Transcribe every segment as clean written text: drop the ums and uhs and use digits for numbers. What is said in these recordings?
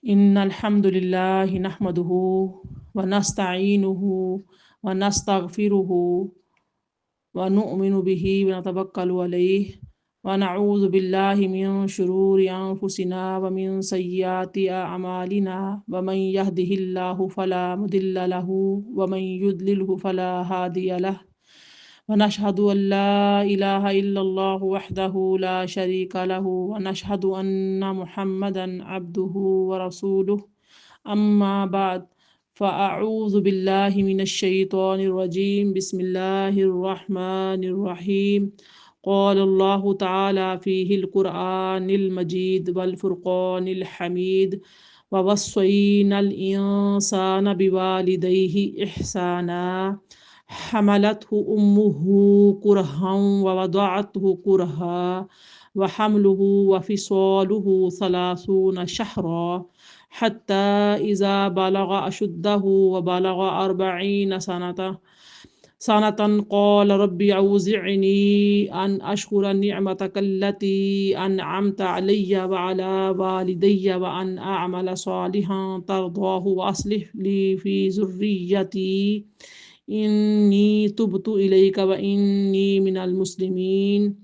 innal hamdalillah nahmaduhu wa nasta'inuhu wa nastaghfiruhu wa nu'minu bihi wa natawakkalu alayhi wa na'udhu billahi min shururi anfusina wa min sayyiati a'malina wa man yahdihillahu fala mudilla lahu wa man yudlilhu fala hadiya lahu wa nashhadu an la ilaha illallah wahdahu la sharika lahu wa nashhadu anna muhammadan abduhu wa rasuluhu أما بعد فأعوذ بالله من الشيطان الرجيم بسم الله الرحمن الرحيم قال الله تعالى فيه القرآن المجيد والفرقان الحميد ووصينا الإنسان بوالديه إحسانا حملته أمه كرها ووضعته كرها وحمله وفصاله 30 شهرا حتى إذا بلغ أشده وبلغ 40 سنة قال رب أوزعني أن أشكر نعمتك التي أنعمت علي وعلى والدي وأن أعمل صالحا ترضاه وأصلح لي في ذريتي إني تبت إليك وإني من المسلمين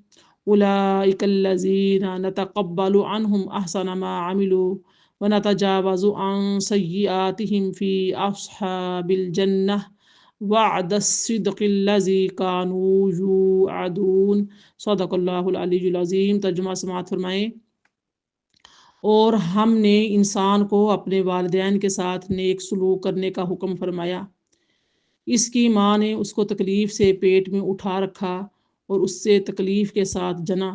أولئك الذين نتقبل عنهم أحسن ما عملوا ونتجاوز عن سيئاتهم في أصحاب الجنة وعد الصدق الذي كانوا يوعدون صدق اللہ العلی العظیم۔ ترجمہ سماعت فرمائیں۔ اور ہم نے انسان کو اپنے والدین کے ساتھ نیک سلوک کرنے کا حکم فرمایا۔ اس کی ماں نے اس کو تکلیف سے پیٹ میں اٹھا رکھا اور اس سے تکلیف کے ساتھ جنا،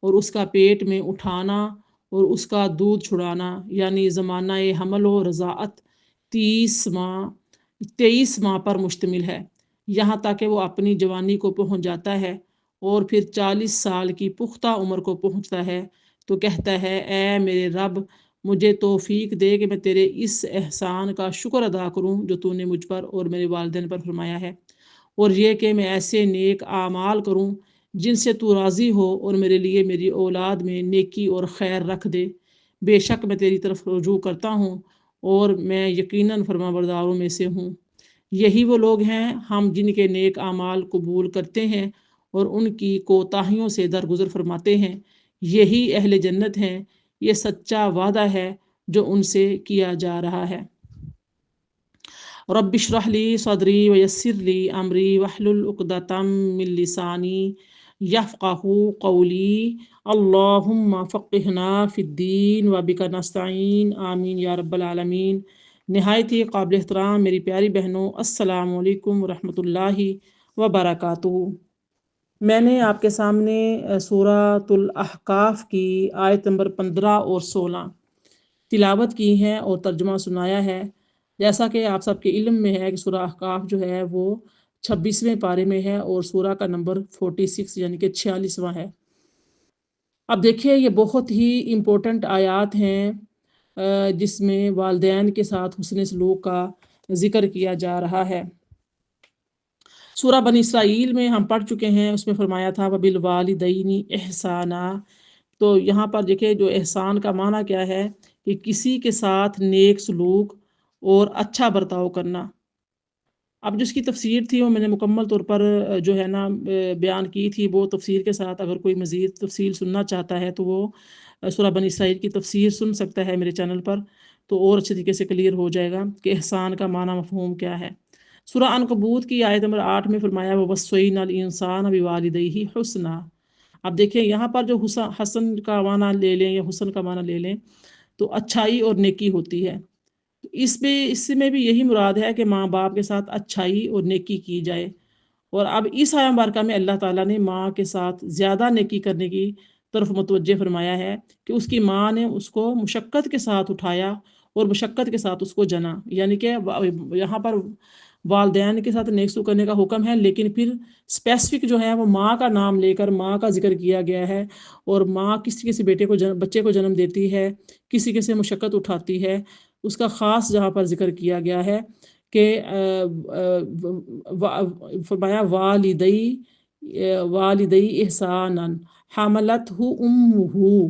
اور اس کا پیٹ میں اٹھانا اور اس کا دودھ چھڑانا یعنی زمانہ حمل و رضاعت 23 ماہ پر مشتمل ہے، یہاں تک کہ وہ اپنی جوانی کو پہنچ جاتا ہے اور پھر 40 سال کی پختہ عمر کو پہنچتا ہے تو کہتا ہے اے میرے رب، مجھے توفیق دے کہ میں تیرے اس احسان کا شکر ادا کروں جو تو نے مجھ پر اور میرے والدین پر فرمایا ہے، اور یہ کہ میں ایسے نیک اعمال کروں جن سے تو راضی ہو، اور میرے لیے میری اولاد میں نیکی اور خیر رکھ دے۔ بے شک میں تیری طرف رجوع کرتا ہوں اور میں یقیناً فرما برداروں میں سے ہوں۔ یہی وہ لوگ ہیں ہم جن کے نیک اعمال قبول کرتے ہیں اور ان کی کوتاہیوں سے درگزر فرماتے ہیں، یہی اہل جنت ہیں۔ یہ سچا وعدہ ہے جو ان سے کیا جا رہا ہے۔ رب اشرح لی صدری ویسر لی امری واحلل عقدۃ من لسانی یفقہوا قولی اللہم فقہنا فی الدین وبک نستعین آمین یا رب العالمین۔ نہایت ہی قابل احترام میری پیاری بہنوں، السلام علیکم ورحمۃ اللہ وبرکاتہ۔ میں نے آپ کے سامنے سورۃ الاحقاف کی آیت نمبر 15 اور 16 تلاوت کی ہے اور ترجمہ سنایا ہے۔ جیسا کہ آپ سب کے علم میں ہے کہ سورہ احقاف جو ہے وہ 26ویں پارے میں ہے اور سورہ کا نمبر 46 یعنی کہ 46واں ہے۔ اب دیکھیے یہ بہت ہی امپورٹنٹ آیات ہیں جس میں والدین کے ساتھ حسن سلوک کا ذکر کیا جا رہا ہے۔ سورہ بنی اسرائیل میں ہم پڑھ چکے ہیں، اس میں فرمایا تھا وَبِالْوَالِدَيْنِ احسانا۔ تو یہاں پر دیکھیں جو احسان کا معنی کیا ہے کہ کسی کے ساتھ نیک سلوک اور اچھا برتاؤ کرنا۔ اب جس کی تفسیر تھی وہ میں نے مکمل طور پر جو ہے نا بیان کی تھی، وہ تفسیر کے ساتھ اگر کوئی مزید تفصیل سننا چاہتا ہے تو وہ سورہ بنی اسرائیل کی تفسیر سن سکتا ہے میرے چینل پر، تو اور اچھے طریقے سے کلیئر ہو جائے گا کہ احسان کا معنی مفہوم کیا ہے۔ سورہ عنکبوت کی آیت نمبر 8 میں فرمایا وَوَصَّيْنَا الْإِنسَانَ بِوَالِدَيْهِ حُسْنًا۔ اب دیکھیں یہاں پر جو حسن کا معنی لے لیں یا حسن کا معنی لے لیں تو اچھائی اور نیکی ہوتی ہے۔ اس میں بھی یہی مراد ہے کہ ماں باپ کے ساتھ اچھائی اور نیکی کی جائے، اور اب اس آیہ مبارکہ میں اللہ تعالیٰ نے ماں کے ساتھ زیادہ نیکی کرنے کی طرف متوجہ فرمایا ہے کہ اس کی ماں نے اس کو مشقت کے ساتھ اٹھایا اور مشقت کے ساتھ اس کو جنا، یعنی کہ یہاں پر والدین کے ساتھ نیک سلوک کرنے کا حکم ہے، لیکن پھر اسپیسیفک جو ہے وہ ماں کا نام لے کر ماں کا ذکر کیا گیا ہے، اور ماں کسی کسی بچے کو جنم دیتی ہے، کسی کسی مشقت اٹھاتی ہے، اس کا خاص جہاں پر ذکر کیا گیا ہے کہ فرمایا والدی احسانا حملتہ امہ،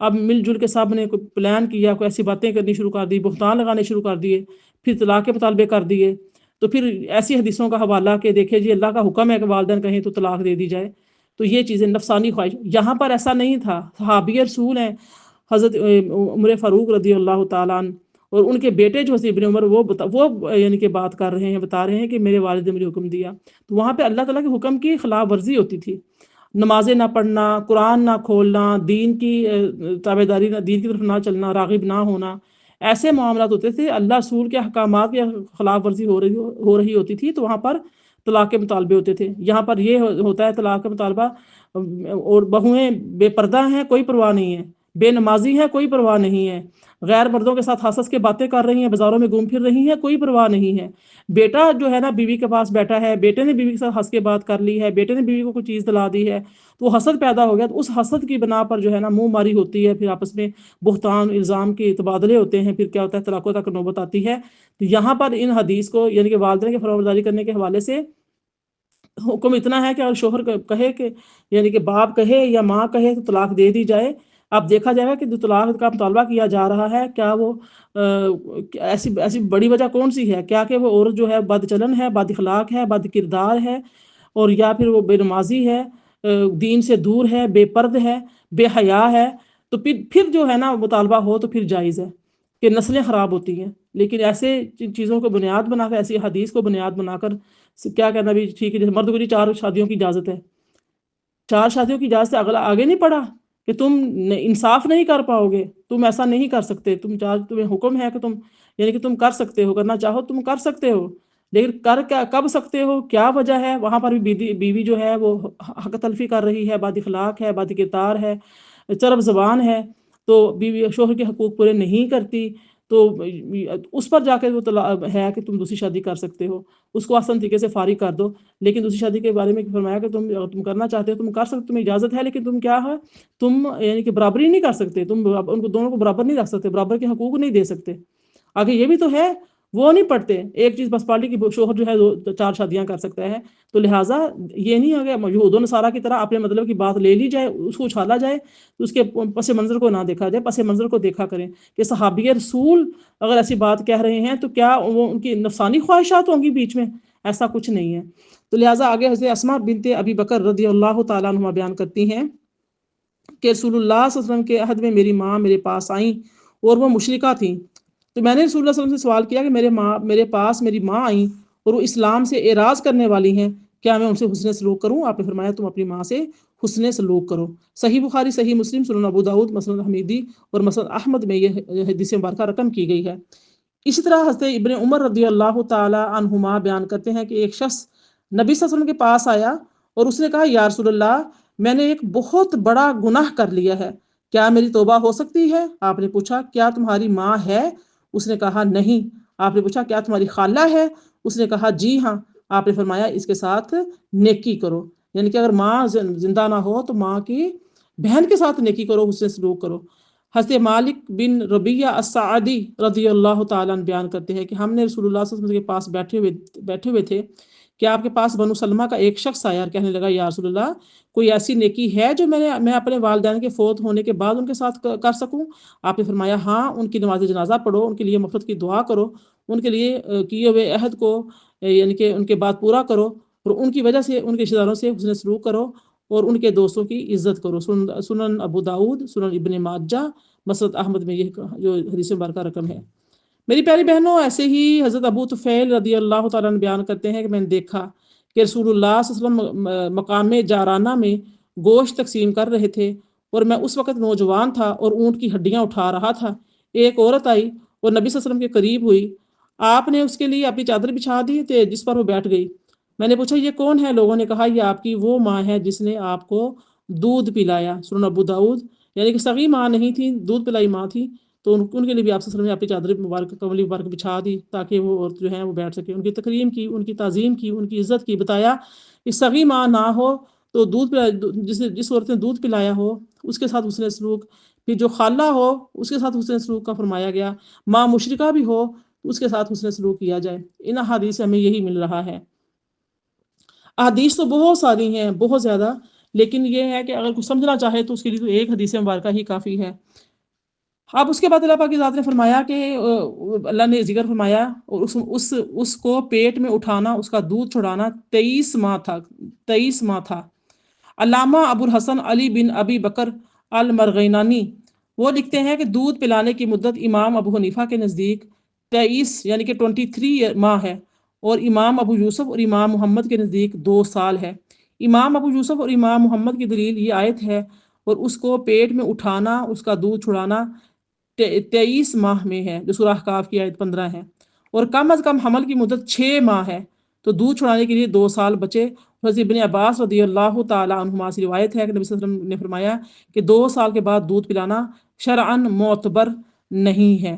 اب مل جل کے سب نے کوئی پلان کیا، کوئی ایسی باتیں کرنی شروع کر دی، بہتان لگانے شروع کر دیے، پھر طلاق کے مطالبے کر دیے. تو پھر ایسی حدیثوں کا حوالہ کہ دیکھیں جی اللہ کا حکم ہے کہ والدین کہیں تو طلاق دے دی جائے. تو یہ چیزیں نفسانی خواہش. یہاں پر ایسا نہیں تھا. صحابی رسول ہیں حضرت عمر فاروق رضی اللہ تعالیٰ عنہ اور ان کے بیٹے جو حضرت ابن عمر وہ یعنی کہ بات کر رہے ہیں، بتا رہے ہیں کہ میرے والد نے مجھے حکم دیا. تو وہاں پہ اللہ تعالیٰ کے حکم کی خلاف ورزی ہوتی تھی. نمازیں نہ پڑھنا، قرآن نہ کھولنا، دین کی تابع داری، دین کی طرف نہ چلنا، راغب نہ ہونا، ایسے معاملات ہوتے تھے. اللہ رسول کے احکامات کی خلاف ورزی ہو رہی ہوتی تھی تو وہاں پر طلاق کے مطالبے ہوتے تھے. یہاں پر یہ ہوتا ہے طلاق کا مطالبہ، اور بہویں بے پردہ ہیں کوئی پرواہ نہیں ہے، بے نمازی ہیں کوئی پرواہ نہیں ہے، غیر مردوں کے ساتھ ہنس کے باتیں کر رہی ہیں، بازاروں میں گھوم پھر رہی ہیں، کوئی پرواہ نہیں ہے. بیٹا جو ہے نا بیوی کے پاس بیٹھا ہے، بیٹے نے بیوی کے ساتھ ہنس کے بات کر لی ہے، بیٹے نے بیوی کو کوئی چیز دلا دی ہے تو وہ حسد پیدا ہو گیا. تو اس حسد کی بنا پر جو ہے نا منہ ماری ہوتی ہے، پھر آپس میں بہتان الزام کے تبادلے ہوتے ہیں، پھر کیا ہوتا ہے طلاقوں تک نوبت آتی ہے. تو یہاں پر ان حدیث کو یعنی کہ والدین کی فرمانبرداری کرنے کے حوالے سے حکم اتنا ہے کہ اگر شوہر کہے کہ یعنی کہ باپ کہے یا ماں کہے تو طلاق دے دی جائے. اب دیکھا جائے گا کہ جو طلاق کا مطالبہ کیا جا رہا ہے کیا وہ ایسی بڑی وجہ کون سی ہے؟ کیا کہ وہ عورت جو ہے بد چلن ہے، بد اخلاق ہے، بد کردار ہے، اور یا پھر وہ بے نمازی ہے، دین سے دور ہے، بے پرد ہے، بے حیا ہے. تو پھر جو ہے نا مطالبہ ہو تو پھر جائز ہے کہ نسلیں خراب ہوتی ہیں. لیکن ایسے چیزوں کو بنیاد بنا کر، ایسی حدیث کو بنیاد بنا کر کیا کہنا بھی ٹھیک ہے. جیسے مرد کو جی 4 شادیوں کی اجازت ہے، 4 شادیوں کی اجازت ہے، اگلا آگے نہیں پڑھا کہ تم انصاف نہیں کر پاؤ گے، تم ایسا نہیں کر سکتے، تمہیں حکم ہے کہ تم یعنی کہ تم کر سکتے ہو، کرنا چاہو تم کر سکتے ہو، لیکن کب سکتے ہو، کیا وجہ ہے؟ وہاں پر بھی بیوی جو ہے وہ حق تلفی کر رہی ہے، بد اخلاق ہے، بد کردار ہے، چرب زبان ہے، تو بیوی شوہر کے حقوق پورے نہیں کرتی. تو اس پر جا کے وہ ہے کہ تم دوسری شادی کر سکتے ہو، اس کو آسان طریقے سے فارغ کر دو. لیکن دوسری شادی کے بارے میں فرمایا کہ تم کرنا چاہتے ہو تم کر سکتے، تمہیں اجازت ہے، لیکن تم کیا ہے، تم یعنی کہ برابری نہیں کر سکتے، تم ان کو دونوں کو برابر نہیں رکھ سکتے، برابر کے حقوق نہیں دے سکتے. آگے یہ بھی تو ہے، وہ نہیں پڑھتے. ایک چیز بس پارٹی کی شوہر جو ہے 4 شادیاں کر سکتا ہے. تو لہٰذا یہ نہیں ہے کہ یہود و نصارہ کی طرح اپنے مطلب کی بات لے لی جائے، اس کو اچھالا جائے، تو اس کے پس منظر کو نہ دیکھا جائے. پس منظر کو دیکھا کریں کہ صحابی رسول اگر ایسی بات کہہ رہے ہیں تو کیا وہ ان کی نفسانی خواہشات ہوں گی بیچ میں؟ ایسا کچھ نہیں ہے. تو لہٰذا آگے حضرت اسماء بنت ابی بکر رضی اللہ تعالیٰ عنہ بیان کرتی ہیں کہ رسول اللہ صلی اللہ علیہ وسلم کے عہد میں میری ماں میرے پاس آئیں اور وہ مشرکہ تھیں. تو میں نے رسول اللہ صلی اللہ علیہ وسلم سے سوال کیا کہ میرے پاس میری ماں آئیں اور وہ اسلام سے اعراض کرنے والی ہیں، کیا میں ان سے حسن سلوک کروں؟ آپ نے فرمایا تم اپنی ماں سے حسن سلوک کرو. صحیح بخاری، صحیح مسلم، سنن ابو داؤد، مسند حمیدی اور مسند احمد میں یہ حدیث مبارکہ رقم کی گئی ہے. اسی طرح حضرت ابن عمر رضی اللہ تعالی عنہما بیان کرتے ہیں کہ ایک شخص نبی صلی اللہ علیہ وسلم کے پاس آیا اور اس نے کہا یا رسول اللہ میں نے ایک بہت بڑا گناہ کر لیا ہے، کیا میری توبہ ہو سکتی ہے؟ آپ نے پوچھا کیا تمہاری ماں ہے؟ اس نے کہا نہیں. آپ نے پوچھا کیا تمہاری خالہ ہے؟ اس نے کہا جی ہاں. آپ نے فرمایا اس کے ساتھ نیکی کرو، یعنی کہ اگر ماں زندہ نہ ہو تو ماں کی بہن کے ساتھ نیکی کرو، حسن سلوک کرو. حضرت مالک بن ربیہ السعدی رضی اللہ تعالیٰ عنہ بیان کرتے ہیں کہ ہم نے رسول اللہ صلی اللہ علیہ وسلم کے پاس بیٹھے ہوئے تھے کہ آپ کے پاس بنو سلمہ کا ایک شخص آیا اور کہنے لگا یا رسول اللہ کوئی ایسی نیکی ہے جو میں اپنے والدین کے فوت ہونے کے بعد ان کے ساتھ کر سکوں؟ آپ نے فرمایا ہاں، ان کی نماز جنازہ پڑھو، ان کے لیے مغفرت کی دعا کرو، ان کے لیے کیے ہوئے عہد کو یعنی کہ ان کے بعد پورا کرو، اور ان کی وجہ سے ان کے رشتہ داروں سے حسن سلوک کرو اور ان کے دوستوں کی عزت کرو. سنن ابو داؤد، سنن ابن ماجہ، مسند احمد میں یہ جو حدیث مبارکہ رقم ہے. میری پیاری بہنوں، ایسے ہی حضرت ابو طفیل رضی اللہ تعالیٰ عنہ بیان کرتے ہیں کہ میں نے دیکھا کہ رسول اللہ صلی اللہ علیہ وسلم مقام جارانہ میں گوشت تقسیم کر رہے تھے اور میں اس وقت نوجوان تھا اور اونٹ کی ہڈیاں اٹھا رہا تھا. ایک عورت آئی اور نبی صلی اللہ علیہ وسلم کے قریب ہوئی، آپ نے اس کے لیے اپنی چادر بچھا دی تھے جس پر وہ بیٹھ گئی. میں نے پوچھا یہ کون ہے؟ لوگوں نے کہا یہ آپ کی وہ ماں ہے جس نے آپ کو دودھ پلایا. سنن ابو داؤد، یعنی کہ صغیر ماں نہیں تھی، دودھ پلائی ماں تھی. تو ان کے لیے بھی آپ صلی اللہ علیہ وسلم نے اپنی چادر مبارک کملی مبارک بچھا دی تاکہ وہ عورت جو ہیں وہ بیٹھ سکے. ان کی تکریم کی، ان کی تعظیم کی، ان کی عزت کی. بتایا کہ صغیر ماں نہ ہو تو جس عورت نے دودھ پلایا ہو اس کے ساتھ حسن سلوک، پھر جو خالہ ہو اس کے ساتھ حسن سلوک کا فرمایا گیا، ماں مشرکہ بھی ہو تو اس کے ساتھ حسن سلوک کیا جائے. ان احادیث سے ہمیں یہی مل رہا ہے. احادیث تو بہت ساری ہیں، بہت زیادہ، لیکن یہ ہے کہ اگر کوئی سمجھنا چاہے تو اس کے لیے تو ایک حدیث مبارکہ ہی کافی ہے۔ اب اس کے بعد اللہ پاک کی ذات نے فرمایا کہ اللہ نے ذکر فرمایا، اور اس کو پیٹ میں اٹھانا، اس کا دودھ چھڑانا 23 ماہ تھا، 23 ماہ تھا۔ علامہ ابو الحسن علی بن ابی بکر المرغینانی وہ لکھتے ہیں کہ دودھ پلانے کی مدت امام ابو حنیفہ کے نزدیک 23 یعنی کہ 23 ماہ ہے، اور امام ابو یوسف اور امام محمد کے نزدیک 2 سال ہے۔ امام ابو یوسف اور امام محمد کی دلیل یہ آیت ہے، اور اس کو پیٹ میں اٹھانا، اس کا دودھ چھڑانا 23 ماہ میں ہے، جو سورہ احقاف کی آیت 15 ہے، اور کم از کم حمل کی مدت 6 ماہ ہے، تو دودھ چھڑانے کے لیے 2 سال بچے۔ حضرت ابن عباس رضی اللہ تعالیٰ عنہما سے روایت ہے کہ نبی صلی اللہ علیہ وسلم نے فرمایا کہ 2 سال کے بعد دودھ پلانا شرعاً معتبر نہیں ہے۔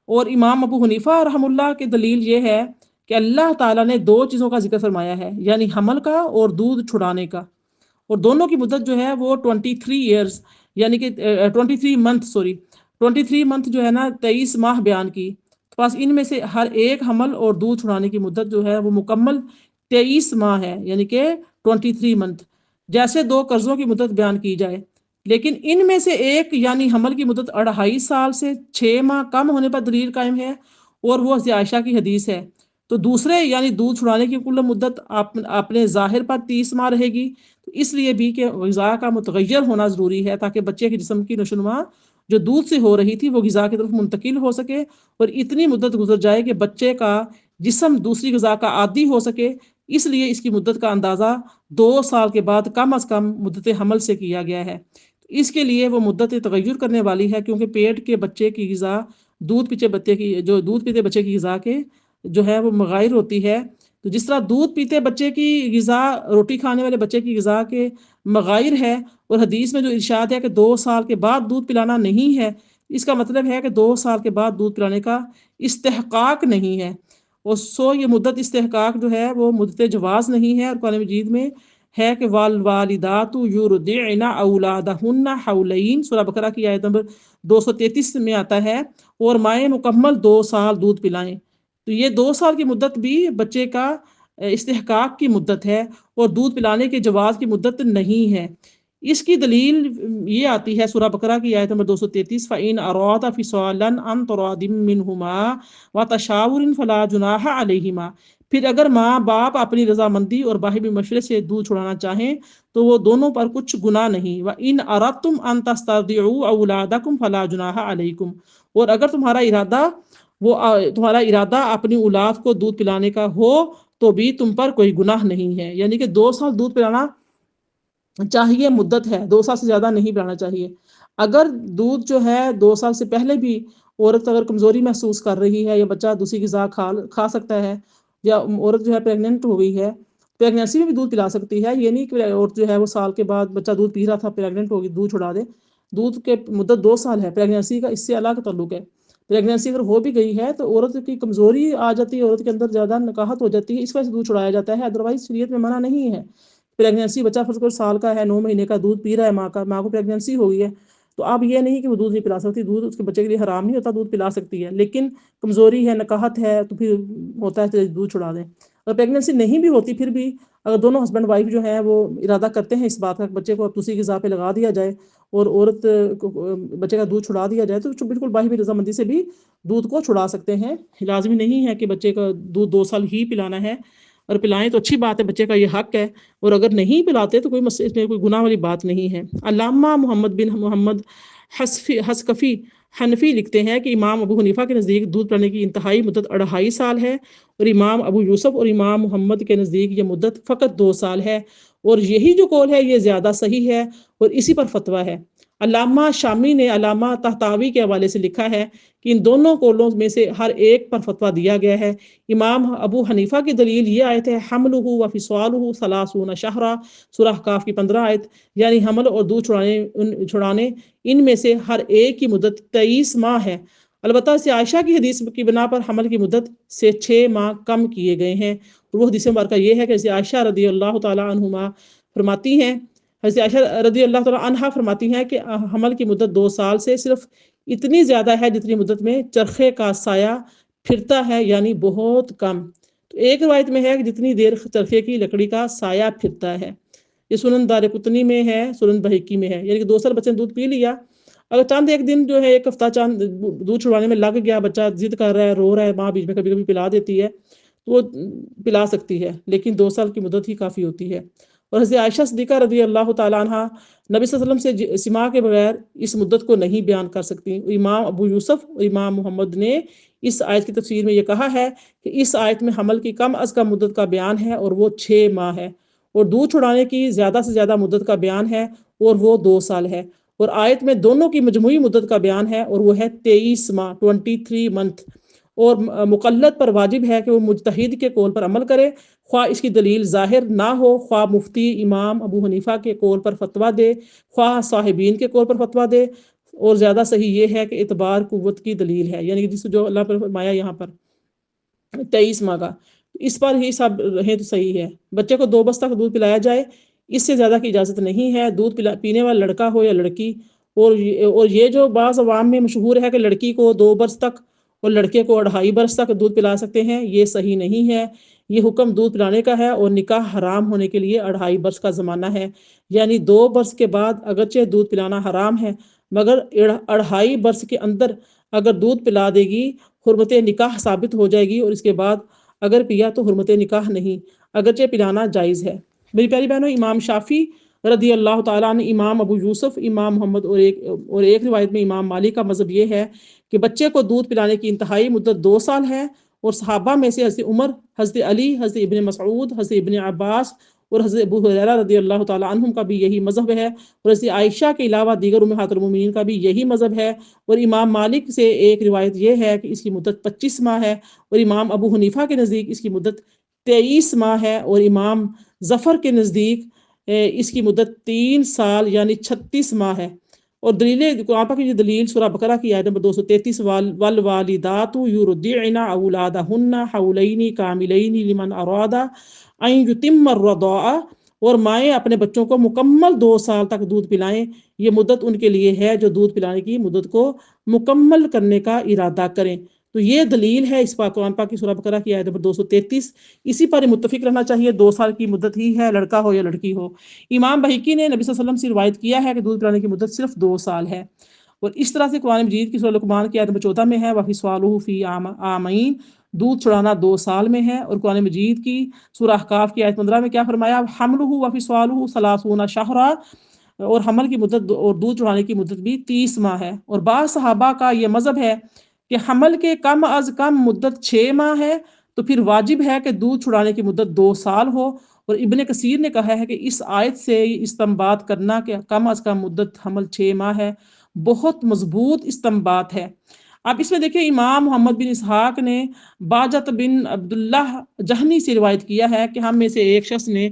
اور امام ابو حنیفہ رحم اللہ کی دلیل یہ ہے کہ اللہ تعالیٰ نے 2 چیزوں کا ذکر فرمایا ہے، یعنی حمل کا اور دودھ چھڑانے کا، اور دونوں کی مدت جو ہے وہ 23 ایئرز یعنی کہ 23 منتھ جو ہے نا 23 ماہ بیان کی، بس ان میں سے ہر ایک حمل اور دودھ چھڑانے کی مدت جو ہے وہ مکمل 23 ماہ ہے، یعنی کہ 23 منتھ، جیسے 2 قرضوں کی مدت بیان کی جائے۔ لیکن ان میں سے ایک یعنی حمل کی مدت 2.5 سال سے 6 ماہ کم ہونے پر دلیل قائم ہے، اور وہ حضرت عائشہ کی حدیث ہے۔ تو دوسرے یعنی دودھ چھڑانے کی کل مدت اپنے ظاہر پر 30 ماہ رہے گی، تو اس لیے بھی کہ غذا کا متغیر ہونا ضروری ہے، تاکہ بچے کے جسم کی نشوونما جو دودھ سے ہو رہی تھی وہ غذا کی طرف منتقل ہو سکے، اور اتنی مدت گزر جائے کہ بچے کا جسم دوسری غذا کا عادی ہو سکے۔ اس لیے اس کی مدت کا اندازہ 2 سال کے بعد کم از کم مدت حمل سے کیا گیا ہے۔ اس کے لیے وہ مدت تغیر کرنے والی ہے، کیونکہ پیٹ کے بچے کی غذا دودھ پیتے بچے کی غذا کے جو ہے وہ مغائر ہوتی ہے۔ تو جس طرح دودھ پیتے بچے کی غذا روٹی کھانے والے بچے کی غذا کے مغائر ہے، اور حدیث میں جو ارشاد ہے کہ 2 سال کے بعد دودھ پلانا نہیں ہے، اس کا مطلب ہے کہ 2 سال کے بعد دودھ پلانے کا استحقاق نہیں ہے، اور یہ مدت استحقاق جو ہے وہ مدت جواز نہیں ہے۔ اور قرآن مجید میں ہے کہ والوالدات یرضعن اولادہن حولین، سورہ بقرہ کی آیت نمبر 233 میں آتا ہے، اور مائیں مکمل 2 سال دودھ پلائیں۔ تو یہ 2 سال کی مدت بھی بچے کا استحقاق کی مدت ہے، اور دودھ پلانے کے جواز کی مدت نہیں ہے۔ اس کی دلیل یہ آتی ہے سورہ بقرہ کی آیت نمبر 233 فَإِنْ أَرَادَ فِصَالًا عَنْ تَرَادٍ مِّنْهُمَا وَتَشَاوُرٍ فَلَا جُنَاحَ عَلَيْهِمَا۔ پھر اگر ماں باپ اپنی رضامندی اور باہمی مشورے سے دودھ چھڑانا چاہیں تو وہ دونوں پر کچھ گناہ نہیں۔ وَإِنْ أَرَدْتُمْ أَنْ تَسْتَرْضِعُوا أَوْلَادَكُمْ فَلَا جُنَاحَ عَلَيْكُمْ، اور اگر تمہارا ارادہ اپنی اولاد کو دودھ پلانے کا ہو تو بھی تم پر کوئی گناہ نہیں ہے، یعنی کہ 2 سال دودھ پلانا چاہیے، مدت ہے، 2 سال سے زیادہ نہیں پلانا چاہیے۔ اگر دودھ جو ہے 2 سال سے پہلے بھی عورت اگر کمزوری محسوس کر رہی ہے، یا بچہ دوسری غذا کھا سکتا ہے، یا عورت جو ہے پریگننٹ ہو گئی ہے، پریگنینسی میں بھی دودھ پلا سکتی ہے، یہ نہیں کہ عورت جو ہے وہ سال کے بعد بچہ دودھ پی رہا تھا پریگننٹ ہوگی دودھ چھڑا دے۔ دودھ کے مدت 2 سال ہے، پریگنینسی کا اس سے الگ تعلق ہے۔ پریگنینسی اگر ہو بھی گئی ہے تو عورت کی کمزوری آ جاتی ہے، عورت کے اندر زیادہ نکاہت ہو جاتی ہے، اس وجہ سے دودھ چھڑایا جاتا ہے، ادروائز شریعت میں منع نہیں ہے۔ پریگنینسی بچہ فرض کرو سال کا ہے، 9 مہینے کا دودھ پی رہا ہے، ماں کو پریگنینسی ہو گئی ہے، تو اب یہ نہیں کہ وہ دودھ نہیں پلا سکتی، دودھ اس کے بچے کے لیے حرام نہیں ہوتا، دودھ پلا سکتی ہے، لیکن کمزوری ہے، نکاہت ہے، تو پھر ہوتا ہے کہ دودھ چھڑا دیں۔ اگر پریگنینسی نہیں بھی ہوتی پھر بھی اگر دونوں ہسبینڈ وائف جو ہیں وہ ارادہ کرتے ہیں اس بات کا کہ بچے کو دوسری غذا پہ لگا دیا جائے، اور عورت کو بچے کا دودھ چھڑا دیا جائے، تو بالکل باہمی رضامندی سے بھی دودھ کو چھڑا سکتے ہیں۔ لازمی نہیں ہے کہ بچے کا دودھ 2 سال ہی پلانا ہے، اور پلائیں تو اچھی بات ہے، بچے کا یہ حق ہے، اور اگر نہیں پلاتے تو اس میں کوئی گناہ والی بات نہیں ہے۔ علامہ محمد بن محمد حسقفی حنفی لکھتے ہیں کہ امام ابو حنیفہ کے نزدیک دودھ پلانے کی انتہائی مدت 2.5 سال ہے، اور امام ابو یوسف اور امام محمد کے نزدیک یہ مدت فقط 2 سال ہے، اور یہی جو قول ہے یہ زیادہ صحیح ہے، اور اسی پر فتویٰ ہے۔ علامہ شامی نے علامہ طحطاوی کے حوالے سے لکھا ہے کہ ان دونوں قولوں میں سے ہر ایک پر فتویٰ دیا گیا ہے۔ امام ابو حنیفہ کی دلیل یہ آیت ہے حملہ و فصالہ 30 شہرا، سورہ احقاف کی 15 آیت، یعنی حمل اور دودھ چھڑانے ان میں سے ہر ایک کی مدت 23 ماہ ہے۔ البتہ اسے عائشہ کی حدیث کی بنا پر حمل کی مدت سے 6 ماہ کم کیے گئے ہیں، اور وہ حدیث مبارکہ یہ ہے کہ اسے عائشہ رضی اللہ تعالیٰ عنہما فرماتی ہیں، حضرت عائشہ رضی اللہ تعالیٰ عنہا فرماتی ہیں کہ حمل کی مدت 2 سال سے صرف اتنی زیادہ ہے جتنی مدت میں چرخے کا سایہ پھرتا ہے، یعنی بہت کم۔ تو ایک روایت میں ہے کہ جتنی دیر چرخے کی لکڑی کا سایہ پھرتا ہے، یہ سنن دارقطنی میں ہے، سنن بہقی میں ہے، یعنی کہ 2 سال بچے نے دودھ پی لیا، اگر چاند ایک دن جو ہے ایک ہفتہ چاند دودھ چھڑوانے میں لگ گیا، بچہ ضد کر رہا ہے، رو رہا ہے، ماں بیچ میں کبھی کبھی پلا دیتی ہے تو وہ پلا سکتی ہے، لیکن 2 سال کی مدت ہی کافی ہوتی ہے۔ اور حضرت عائشہ صدیقہ رضی اللہ تعالیٰ عنہ نبی صلی اللہ علیہ وسلم سے سماع کے بغیر اس مدت کو نہیں بیان کر سکتی۔ امام ابو یوسف اور امام محمد نے اس آیت کی تفسیر میں یہ کہا ہے کہ اس آیت میں حمل کی کم از کم مدت کا بیان ہے اور وہ 6 ماہ ہے، اور دودھ چھڑانے کی زیادہ سے زیادہ مدت کا بیان ہے اور وہ 2 سال ہے، اور آیت میں دونوں کی مجموعی مدت کا بیان ہے اور وہ ہے 23 ماہ 23 منتھ، اور مقلد پر واجب ہے کہ وہ مجتہد کے قول پر عمل کرے، خواہ اس کی دلیل ظاہر نہ ہو، خواہ مفتی امام ابو حنیفہ کے قول پر فتویٰ دے، خواہ صاحبین کے قول پر فتویٰ دے، اور زیادہ صحیح یہ ہے کہ اعتبار قوت کی دلیل ہے، یعنی کہ جس جو اللہ پر فرمایا یہاں پر 23 ماہ کا، اس پر ہی سب رہیں تو صحیح ہے۔ بچے کو 2 برس تک دودھ پلایا جائے، اس سے زیادہ کی اجازت نہیں ہے، دودھ پینے والا لڑکا ہو یا لڑکی، اور یہ جو بعض عوام میں مشہور ہے کہ لڑکی کو 2 برس تک اور لڑکے کو 2.5 برس تک دودھ پلا سکتے ہیں، یہ صحیح نہیں ہے۔ یہ حکم دودھ پلانے کا ہے اور نکاح حرام ہونے کے لیے 2.5 برس کا زمانہ ہے، یعنی 2 برس کے بعد اگرچہ دودھ پلانا حرام ہے، مگر 2.5 برس کے اندر اگر دودھ پلا دے گی حرمت نکاح ثابت ہو جائے گی، اور اس کے بعد اگر پیا تو حرمت نکاح نہیں، اگرچہ پلانا جائز ہے۔ میری پیاری بہنوں، امام شافعی رضی اللہ تعالیٰ عنہ، امام ابو یوسف، امام محمد اور ایک روایت میں امام مالک کا مذہب یہ ہے کہ بچے کو دودھ پلانے کی انتہائی مدت 2 سال ہے، اور صحابہ میں سے حضرت عمر، حضرت علی، حضرت ابن مسعود، حضرت ابن عباس اور حضرت ابو ہریرہ رضی اللہ تعالیٰ عنہم کا بھی یہی مذہب ہے، اور حضرت عائشہ کے علاوہ دیگر امہات المومنین کا بھی یہی مذہب ہے، اور امام مالک سے ایک روایت یہ ہے کہ اس کی مدت 25 ماہ ہے، اور امام ابو حنیفہ کے نزدیک اس کی مدت 23 ماہ ہے، اور امام ظفر کے نزدیک اس کی مدت 3 سال یعنی 36 ماہ ہے۔ اور دلیل قرآن پاک کی دلیل سورہ بقرہ کی آیت نمبر 233 والوالدات یرضعن اولادہن حولین کاملین لمن اراد ان یتم الرضاعہ، اور مائیں اپنے بچوں کو مکمل 2 سال تک دودھ پلائیں، یہ مدت ان کے لیے ہے جو دودھ پلانے کی مدت کو مکمل کرنے کا ارادہ کریں۔ تو یہ دلیل ہے اس قرآن پاک کی سورہ بقرہ کی آیت نمبر 233، اسی پر متفق رہنا چاہیے، 2 سال کی مدت ہی ہے، لڑکا ہو یا لڑکی ہو۔ امام بہقی نے نبی صلی اللہ علیہ وسلم سے روایت کیا ہے کہ دودھ پلانے کی مدت صرف 2 سال ہے، اور اس طرح سے قرآن مجید کی سورہ لقمان کی آیت نمبر 14 میں ہے وَفِصَالُهُ فِي عَامَيْن، دودھ چھڑانا 2 سال میں ہے، اور قرآن مجید کی سورہ احقاف کی آیت 15 میں کیا فرمایا حَمْلُهُ وَفِصَالُهُ 30 شهرا، اور حمل کی مدت اور دودھ چھڑانے کی مدت بھی 30 ماہ ہے۔ اور بعض صحابہ کا یہ مذہب ہے کہ حمل کے کم از کم مدت 6 ماہ ہے، تو پھر واجب ہے کہ دودھ چھڑانے کی مدت 2 سال ہو، اور ابن کثیر نے کہا ہے کہ اس آیت سے استنباط کرنا کہ کم از کم مدت حمل 6 ماہ ہے بہت مضبوط استنباط ہے۔ اب اس میں دیکھیں امام محمد بن اسحاق نے باجت بن عبداللہ جہنی سے روایت کیا ہے کہ ہم میں سے ایک شخص نے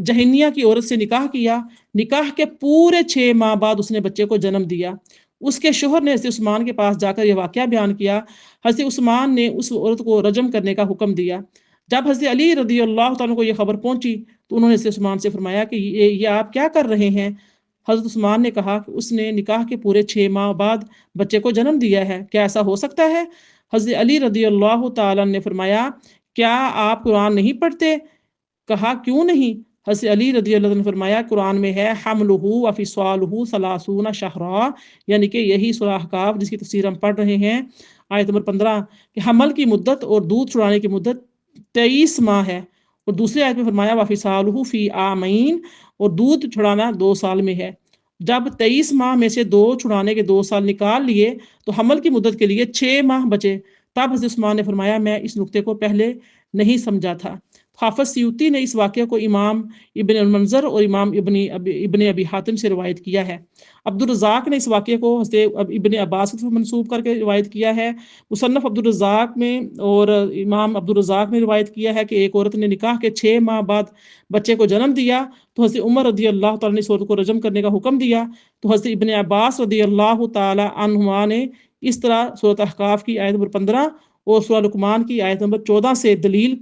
جہنیہ کی عورت سے نکاح کیا، نکاح کے پورے 6 ماہ بعد اس نے بچے کو جنم دیا۔ اس کے شوہر نے حضرت عثمان کے پاس جا کر یہ واقعہ بیان کیا، حضرت عثمان نے اس عورت کو رجم کرنے کا حکم دیا۔ جب حضرت علی رضی اللہ تعالیٰ کو یہ خبر پہنچی تو انہوں نے حضرت عثمان سے فرمایا کہ یہ آپ کیا کر رہے ہیں؟ حضرت عثمان نے کہا کہ اس نے نکاح کے پورے 6 ماہ بعد بچے کو جنم دیا ہے، کیا ایسا ہو سکتا ہے؟ حضرت علی رضی اللہ تعالیٰ نے فرمایا کیا آپ قرآن نہیں پڑھتے؟ کہا کیوں نہیں؟ حضرت علی رضی اللہ عنہ نے فرمایا قرآن میں ہے حملہ وفصالہ 30 شہرا، یعنی کہ یہی سورہ احقاف جس کی تفسیر ہم پڑھ رہے ہیں آیت نمبر 15، کہ حمل کی مدت اور دودھ چھڑانے کی مدت 23 ماہ ہے، اور دوسری آیت میں فرمایا وفصالہ فی عامین، اور دودھ چھڑانا 2 سال میں ہے۔ جب 23 ماہ میں سے 2 چھڑانے کے 2 سال نکال لیے تو حمل کی مدت کے لیے 6 ماہ بچے۔ تب حضرت عثمان نے فرمایا میں اس نقطے کو پہلے نہیں سمجھا تھا۔ حافظ سیوطی نے اس واقعے کو امام ابن المنذر اور امام ابن ابی حاتم سے روایت کیا ہے۔ عبدالرزاق نے اس واقعے کو حضرت ابن عباس سے منسوب کر کے روایت کیا ہے۔ مصنف عبدالرزاق میں اور امام عبدالرزاق نے روایت کیا ہے کہ ایک عورت نے نکاح کے 6 ماہ بعد بچے کو جنم دیا تو حضرت عمر رضی اللہ تعالیٰ نے اس عورت کو رجم کرنے کا حکم دیا، تو حضرت ابن عباس رضی اللہ تعالیٰ عنہما نے اس طرح سورۃ احقاف کی آیت نمبر 15 اور سورہ لقمان کی آیت نمبر 14 سے دلیل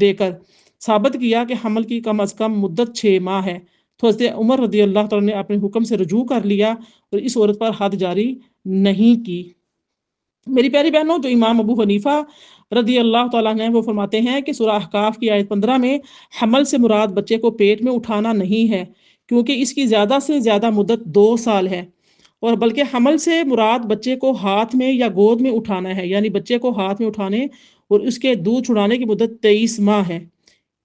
دے کر ثابت کیا کہ حمل کی کم از کم مدت 6 ماہ ہے، تو حضرت عمر رضی اللہ تعالیٰ نے اپنے حکم سے رجوع کر لیا اور اس عورت پر حد جاری نہیں کی۔ میری پیاری بہنوں، جو امام ابو حنیفہ رضی اللہ تعالیٰ عنہ وہ فرماتے ہیں کہ سورہ احقاف کی آیت 15 میں حمل سے مراد بچے کو پیٹ میں اٹھانا نہیں ہے، کیونکہ اس کی زیادہ سے زیادہ مدت 2 سال ہے، اور بلکہ حمل سے مراد بچے کو ہاتھ میں یا گود میں اٹھانا ہے، یعنی بچے کو ہاتھ میں اٹھانے اور اس کے دودھ چھڑانے کی مدت 23 ماہ ہے۔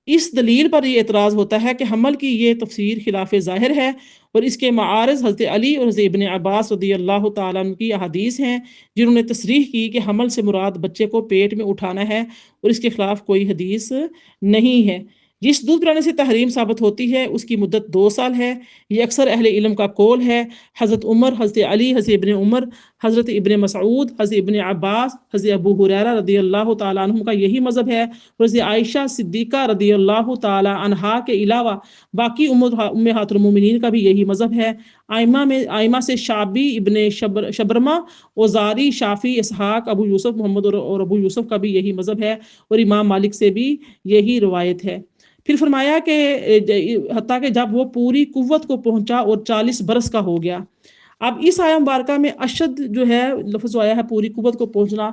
اس دلیل پر یہ اعتراض ہوتا ہے کہ حمل کی یہ تفسیر خلاف ظاہر ہے، اور اس کے معارض حضرت علی اور حضرت ابن عباس رضی اللہ تعالیٰ عنہ کی احادیث ہیں جنہوں نے تصریح کی کہ حمل سے مراد بچے کو پیٹ میں اٹھانا ہے، اور اس کے خلاف کوئی حدیث نہیں ہے۔ جس دودھ پلانے سے تحریم ثابت ہوتی ہے اس کی مدت 2 سال ہے، یہ اکثر اہل علم کا قول ہے۔ حضرت عمر، حضرت علی، حضرت ابن عمر، حضرت ابن مسعود، حضرت ابن عباس، حضرت ابو ہریرہ رضی اللہ تعالیٰ عنہ کا یہی مذہب ہے، اور حضرت عائشہ صدیقہ رضی اللہ تعالیٰ عنہا کے علاوہ باقی امہات المومنین کا بھی یہی مذہب ہے۔ آئمہ سے شعبی، ابن شبرمہ، اوزاری، شافی، اسحاق، ابو یوسف محمد اور ابو یوسف کا بھی یہی مذہب ہے، اور امام مالک سے بھی یہی روایت ہے۔ پھر فرمایا کہ حتیٰ کہ جب وہ پوری قوت کو پہنچا اور 40 برس کا ہو گیا۔ اب اس آیہ مبارکہ میں اشد جو ہے لفظ آیا ہے پوری قوت کو پہنچنا،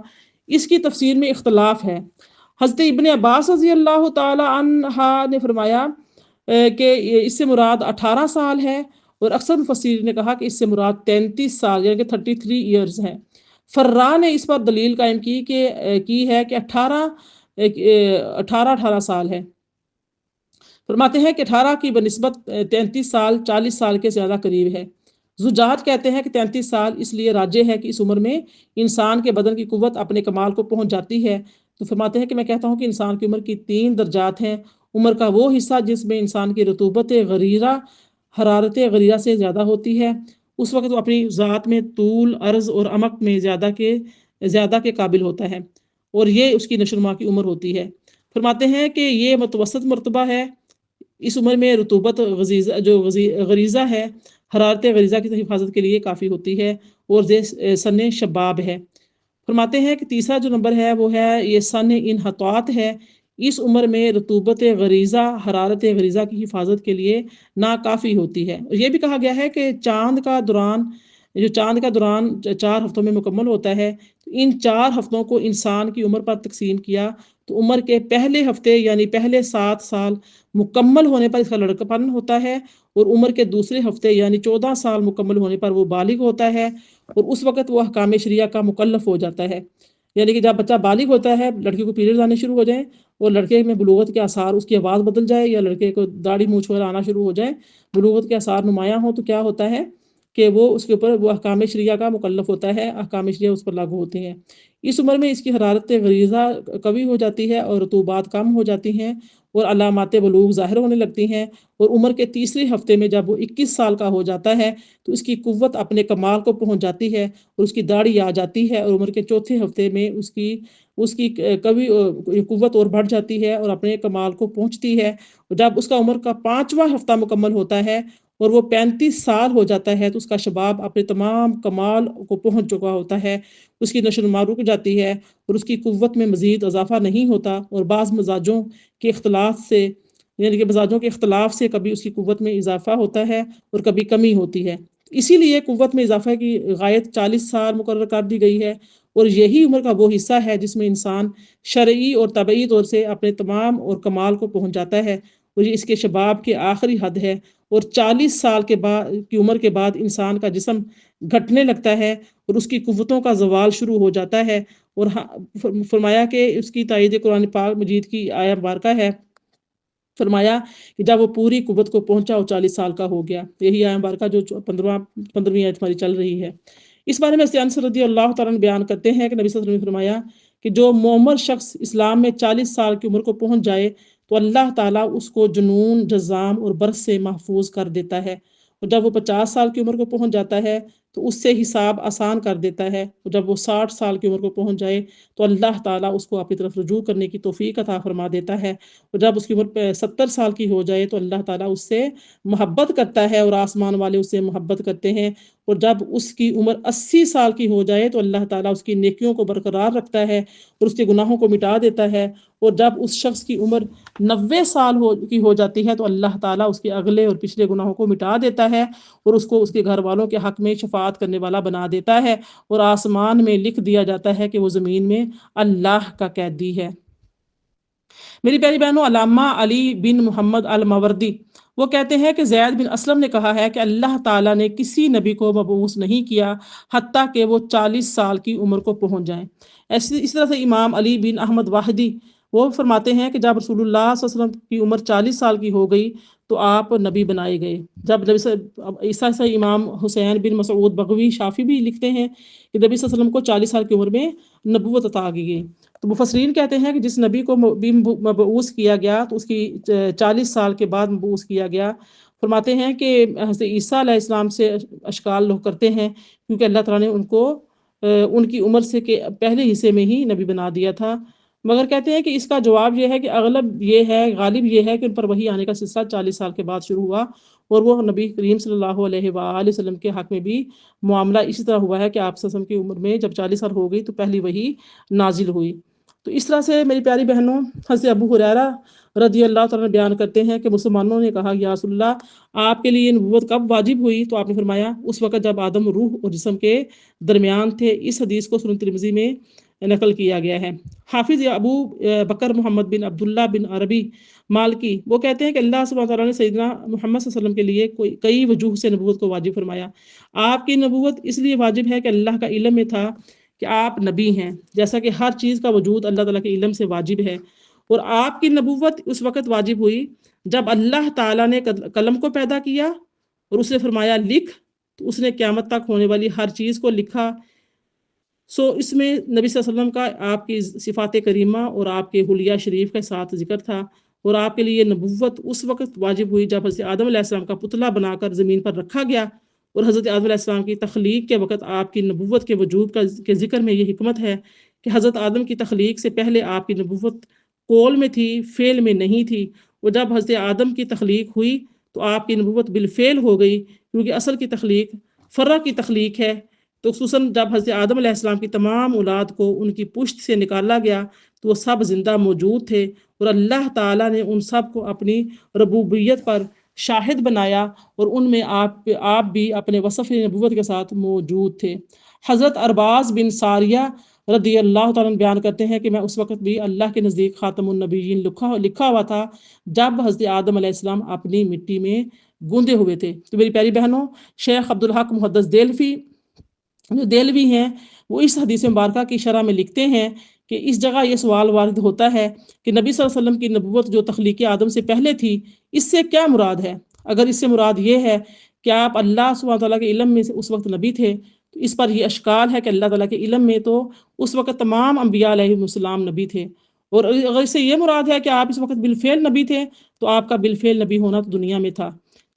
اس کی تفسیر میں اختلاف ہے۔ حضرت ابن عباس رضی اللہ تعالی عنہ نے فرمایا کہ اس سے مراد 18 سال ہے، اور اکثر مفسرین نے کہا کہ اس سے مراد 33 سال یعنی کہ 33 ایئرز ہیں۔ فرا نے اس پر دلیل قائم کی ہے کہ 18 سال ہے۔ فرماتے ہیں کہ 18 کی بنسبت 33 سال 40 سال کے زیادہ قریب ہے۔ زجاج کہتے ہیں کہ 33 سال اس لیے راجح ہے کہ اس عمر میں انسان کے بدن کی قوت اپنے کمال کو پہنچ جاتی ہے۔ تو فرماتے ہیں کہ میں کہتا ہوں کہ انسان کی عمر کی 3 درجات ہیں۔ عمر کا وہ حصہ جس میں انسان کی رطوبت غریرہ حرارت غریرہ سے زیادہ ہوتی ہے، اس وقت وہ اپنی ذات میں طول، عرض اور عمق میں زیادہ کے قابل ہوتا ہے، اور یہ اس کی نشو و نما کی عمر ہوتی ہے۔ فرماتے ہیں کہ یہ متوسط مرتبہ ہے۔ اس عمر میں رطوبت غریزہ ہے، حرارت غریزہ کی حفاظت کے لیے کافی ہوتی ہے، اور سن شباب ہے۔ فرماتے ہیں کہ تیسرا جو نمبر ہے وہ ہے یہ سن انحطاط ہے۔ اس عمر میں رطوبت غریزہ حرارت غریزہ کی حفاظت کے لیے ناکافی ہوتی ہے۔ اور یہ بھی کہا گیا ہے کہ چاند کا دوران 4 ہفتوں میں مکمل ہوتا ہے، ان 4 ہفتوں کو انسان کی عمر پر تقسیم کیا تو عمر کے پہلے ہفتے یعنی پہلے 7 سال مکمل ہونے پر اس کا لڑکپن ہوتا ہے، اور عمر کے دوسرے ہفتے یعنی 14 سال مکمل ہونے پر وہ بالغ ہوتا ہے، اور اس وقت وہ احکام شریعہ کا مکلف ہو جاتا ہے۔ یعنی کہ جب بچہ بالغ ہوتا ہے، لڑکی کو پیریڈز آنے شروع ہو جائیں اور لڑکے میں بلوغت کے آثار، اس کی آواز بدل جائے یا لڑکے کو داڑھی مونچھ وغیرہ آنا شروع ہو جائے، بلوغت کے آثار نمایاں ہوں، تو کیا ہوتا ہے کہ وہ اس کے اوپر وہ احکام شریعہ کا مکلف ہوتا ہے، احکام شریعہ اس پر لاگو ہوتے ہیں۔ اس عمر میں اس کی حرارت غریزہ قوی ہو جاتی ہے اور رطوبات کم ہو جاتی ہیں، اور علامات بلوغ ظاہر ہونے لگتی ہیں، اور عمر کے تیسرے ہفتے میں جب وہ 21 سال کا ہو جاتا ہے تو اس کی قوت اپنے کمال کو پہنچ جاتی ہے، اور اس کی داڑھی آ جاتی ہے، اور عمر کے چوتھے ہفتے میں اس کی قوت اور بڑھ جاتی ہے اور اپنے کمال کو پہنچتی ہے۔ جب اس کا عمر کا 5واں ہفتہ مکمل ہوتا ہے اور وہ 35 سال ہو جاتا ہے تو اس کا شباب اپنے تمام کمال کو پہنچ چکا ہوتا ہے، اس کی نشو و نما رک جاتی ہے، اور اس کی قوت میں مزید اضافہ نہیں ہوتا، اور بعض مزاجوں کے اختلاف سے کبھی اس کی قوت میں اضافہ ہوتا ہے اور کبھی کمی ہوتی ہے۔ اسی لیے قوت میں اضافہ کی غایت 40 سال مقرر کر دی گئی ہے، اور یہی عمر کا وہ حصہ ہے جس میں انسان شرعی اور طبعی طور سے اپنے تمام اور کمال کو پہنچ جاتا ہے، اور یہ اس کے شباب کے آخری حد ہے۔ اور 40 سال کی عمر کے بعد انسان کا جسم گھٹنے لگتا ہے اور اس کی قوتوں کا زوال شروع ہو جاتا ہے، اور فرمایا کہ اس کی تائید قرآن پاک مجید کی آیہ مبارکہ ہے، فرمایا کہ جب وہ پوری قوت کو پہنچا اور 40 سال کا ہو گیا۔ یہی آیہ مبارکہ جو 15ویں آیت ہماری چل رہی ہے۔ اس بارے میں انس رضی اللہ تعالیٰ عنہ بیان کرتے ہیں کہ نبی صلی اللہ علیہ وسلم نے فرمایا کہ جو معمر شخص اسلام میں 40 سال کی عمر کو پہنچ جائے تو اللہ تعالیٰ اس کو جنون، جزام اور برس سے محفوظ کر دیتا ہے، اور جب وہ 50 سال کی عمر کو پہنچ جاتا ہے تو اس سے حساب آسان کر دیتا ہے، اور جب وہ 60 سال کی عمر کو پہنچ جائے تو اللہ تعالیٰ اس کو اپنی طرف رجوع کرنے کی توفیق عطا فرما دیتا ہے، اور جب اس کی عمر 70 سال کی ہو جائے تو اللہ تعالیٰ اس سے محبت کرتا ہے، اور آسمان والے اس سے محبت کرتے ہیں، اور جب اس کی عمر 80 سال کی ہو جائے تو اللہ تعالیٰ اس کی نیکیوں کو برقرار رکھتا ہے اور اس کے گناہوں کو مٹا دیتا ہے، اور جب اس شخص کی عمر 90 سال کی ہو جاتی ہے تو اللہ تعالیٰ اس کے اگلے اور پچھلے گناہوں کو مٹا دیتا ہے اور اس کو اس کے گھر والوں کے حق میں شفاعت کرنے والا بنا دیتا ہے، اور آسمان میں لکھ دیا جاتا ہے کہ وہ زمین میں اللہ کا قیدی ہے۔ میری پیاری بہنوں، علامہ علی بن محمد الماوردی وہ کہتے ہیں کہ زید بن اسلم نے کہا ہے کہ اللہ تعالیٰ نے کسی نبی کو مبعوث نہیں کیا حتیٰ کہ وہ 40 سال کی عمر کو پہنچ جائیں۔ اس طرح سے امام علی بن احمد واحدی وہ فرماتے ہیں کہ جب رسول اللہ صلی اللہ علیہ وسلم کی عمر 40 سال کی ہو گئی تو آپ نبی بنائے گئے۔ جب عیسیٰ سے امام حسین بن مسعود بغوی شافی بھی لکھتے ہیں کہ نبی صلی اللہ علیہ وسلم کو 40 سال کی عمر میں نبوت عطا کی گئی۔ تو مفسرین کہتے ہیں کہ جس نبی کو بھی مبعوث کیا گیا تو اس کی 40 سال کے بعد مبعوث کیا گیا۔ فرماتے ہیں کہ حضرت عیسیٰ علیہ السلام سے اشکال لوگ کرتے ہیں کیونکہ اللہ تعالیٰ نے ان کو ان کی عمر سے کے پہلے حصے میں ہی نبی بنا دیا تھا، مگر کہتے ہیں کہ اس کا جواب یہ ہے کہ غالب یہ ہے کہ ان پر وحی آنے کا سلسلہ 40 سال کے بعد شروع ہوا، اور وہ نبی کریم صلی اللہ علیہ وآلہ وسلم کے حق میں بھی معاملہ اسی طرح ہوا ہے کہ آپ صلی اللہ علیہ وسلم کی عمر میں جب 40 سال ہو گئی تو پہلی وحی نازل ہوئی۔ تو اس طرح سے میری پیاری بہنوں، حضرت ابو ہریرہ رضی اللہ تعالیٰ بیان کرتے ہیں کہ مسلمانوں نے کہا یا رسول اللہ آپ کے لیے نبوت کب واجب ہوئی؟ تو آپ نے فرمایا اس وقت جب آدم روح اور جسم کے درمیان تھے۔ اس حدیث کو سنن ترمذی میں نقل کیا گیا ہے۔ حافظ ابو بکر محمد بن عبداللہ بن عربی مالکی وہ کہتے ہیں کہ اللہ سبحانہ وتعالیٰ نے سیدنا محمد صلی اللہ علیہ وسلم کے لیے کئی وجوہ سے نبوت کو واجب فرمایا۔ آپ کی نبوت اس لیے واجب ہے کہ اللہ کا علم میں تھا کہ آپ نبی ہیں، جیسا کہ ہر چیز کا وجود اللہ تعالیٰ کے علم سے واجب ہے، اور آپ کی نبوت اس وقت واجب ہوئی جب اللہ تعالیٰ نے قلم کو پیدا کیا اور اسے فرمایا لکھ، تو اس نے قیامت تک ہونے والی ہر چیز کو لکھا۔ اس میں نبی صلی اللہ علیہ وسلم کا آپ کی صفات کریمہ اور آپ کے حلیہ شریف کے ساتھ ذکر تھا، اور آپ کے لیے نبوت اس وقت واجب ہوئی جب حضرت آدم علیہ السلام کا پتلا بنا کر زمین پر رکھا گیا، اور حضرت آدم علیہ السلام کی تخلیق کے وقت آپ کی نبوت کے وجود کے ذکر میں یہ حکمت ہے کہ حضرت آدم کی تخلیق سے پہلے آپ کی نبوت قول میں تھی، فعل میں نہیں تھی، اور جب حضرت آدم کی تخلیق ہوئی تو آپ کی نبوت بالفعل ہو گئی، کیونکہ اصل کی تخلیق فرع کی تخلیق ہے۔ تو خصوصاً جب حضرت آدم علیہ السلام کی تمام اولاد کو ان کی پشت سے نکالا گیا تو وہ سب زندہ موجود تھے، اور اللہ تعالیٰ نے ان سب کو اپنی ربوبیت پر شاہد بنایا، اور ان میں آپ بھی اپنے وصف نبوت کے ساتھ موجود تھے۔ حضرت ارباز بن ساریہ رضی اللہ تعالیٰ عنہ بیان کرتے ہیں کہ میں اس وقت بھی اللہ کے نزدیک خاتم النبیین لکھا ہوا تھا جب حضرت آدم علیہ السلام اپنی مٹی میں گوندے ہوئے تھے۔ تو میری پیاری بہنوں، شیخ عبدالحق محدث جو دہلوی ہیں وہ اس حدیث مبارکہ کی شرح میں لکھتے ہیں کہ اس جگہ یہ سوال وارد ہوتا ہے کہ نبی صلی اللہ علیہ وسلم کی نبوت جو تخلیق آدم سے پہلے تھی، اس سے کیا مراد ہے؟ اگر اس سے مراد یہ ہے کہ آپ اللہ سبحانہ تعالیٰ کے علم میں اس وقت نبی تھے تو اس پر یہ اشکال ہے کہ اللہ تعالیٰ کے علم میں تو اس وقت تمام انبیاء علیہ السلام نبی تھے، اور اگر اس سے یہ مراد ہے کہ آپ اس وقت بالفعل نبی تھے تو آپ کا بالفعل نبی ہونا تو دنیا میں تھا۔